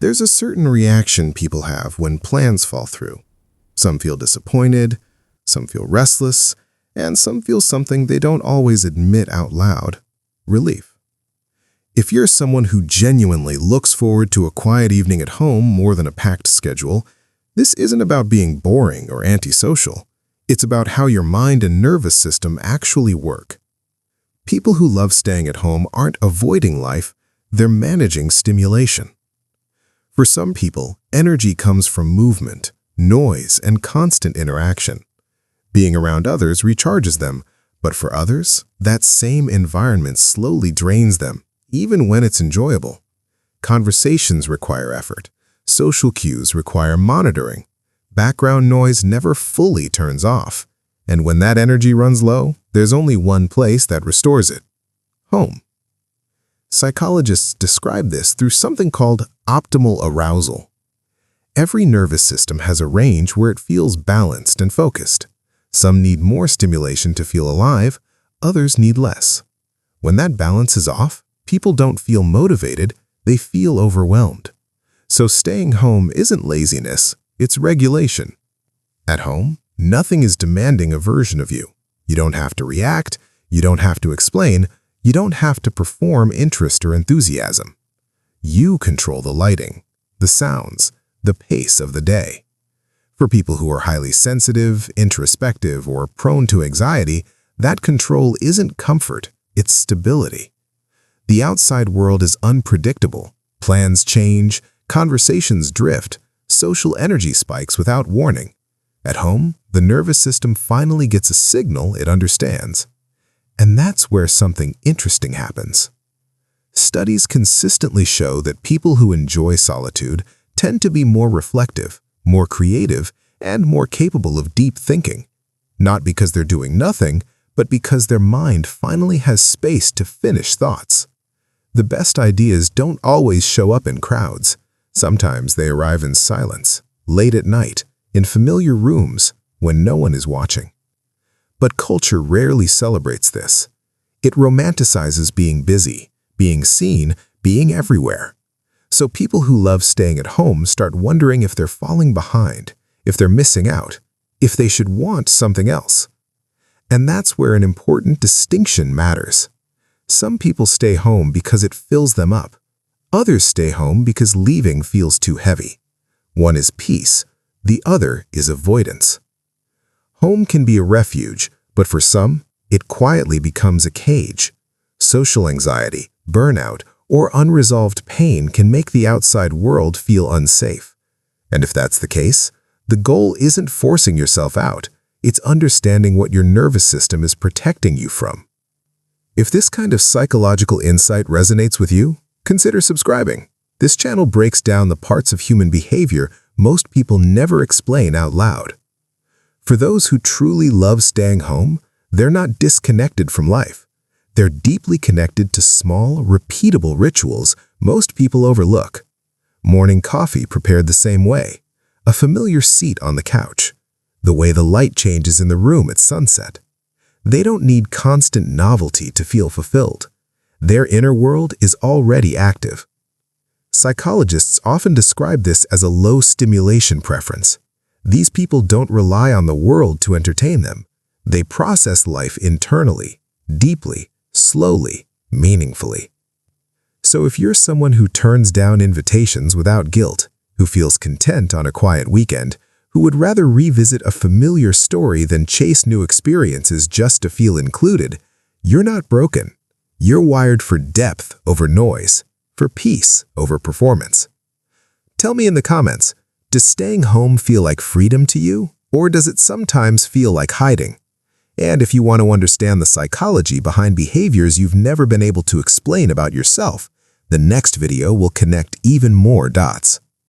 There's a certain reaction people have when plans fall through. Some feel disappointed, some feel restless, and some feel something they don't always admit out loud: relief. If you're someone who genuinely looks forward to a quiet evening at home more than a packed schedule, this isn't about being boring or antisocial. It's about how your mind and nervous system actually work. People who love staying at home aren't avoiding life, they're managing stimulation. For some people, energy comes from movement, noise, and constant interaction. Being around others recharges them, but for others, that same environment slowly drains them, even when it's enjoyable. Conversations require effort. Social cues require monitoring. Background noise never fully turns off. And when that energy runs low, there's only one place that restores it: home. Psychologists describe this through something called optimal arousal. Every nervous system has a range where it feels balanced and focused. Some need more stimulation to feel alive, others need less. When that balance is off, people don't feel motivated, they feel overwhelmed. So staying home isn't laziness, it's regulation. At home, nothing is demanding a version of you. You don't have to react, you don't have to explain, you don't have to perform interest or enthusiasm. You control the lighting, the sounds, the pace of the day. For people who are highly sensitive, introspective, or prone to anxiety, that control isn't comfort, it's stability. The outside world is unpredictable. Plans change, conversations drift, social energy spikes without warning. At home, the nervous system finally gets a signal it understands. And that's where something interesting happens. Studies consistently show that people who enjoy solitude tend to be more reflective, more creative, and more capable of deep thinking. Not because they're doing nothing, but because their mind finally has space to finish thoughts. The best ideas don't always show up in crowds. Sometimes they arrive in silence, late at night, in familiar rooms, when no one is watching. But culture rarely celebrates this. It romanticizes being busy, being seen, being everywhere. So people who love staying at home start wondering if they're falling behind, if they're missing out, if they should want something else. And that's where an important distinction matters. Some people stay home because it fills them up. Others stay home because leaving feels too heavy. One is peace, the other is avoidance. Home can be a refuge, but for some, it quietly becomes a cage. Social anxiety, burnout, or unresolved pain can make the outside world feel unsafe. And if that's the case, the goal isn't forcing yourself out, it's understanding what your nervous system is protecting you from. If this kind of psychological insight resonates with you, consider subscribing. This channel breaks down the parts of human behavior most people never explain out loud. For those who truly love staying home, they're not disconnected from life. They're deeply connected to small, repeatable rituals most people overlook. Morning coffee prepared the same way, a familiar seat on the couch, the way the light changes in the room at sunset. They don't need constant novelty to feel fulfilled. Their inner world is already active. Psychologists often describe this as a low stimulation preference. These people don't rely on the world to entertain them. They process life internally, deeply, slowly, meaningfully. So if you're someone who turns down invitations without guilt, who feels content on a quiet weekend, who would rather revisit a familiar story than chase new experiences just to feel included, you're not broken. You're wired for depth over noise, for peace over performance. Tell me in the comments, does staying home feel like freedom to you, or does it sometimes feel like hiding? And if you want to understand the psychology behind behaviors you've never been able to explain about yourself, the next video will connect even more dots.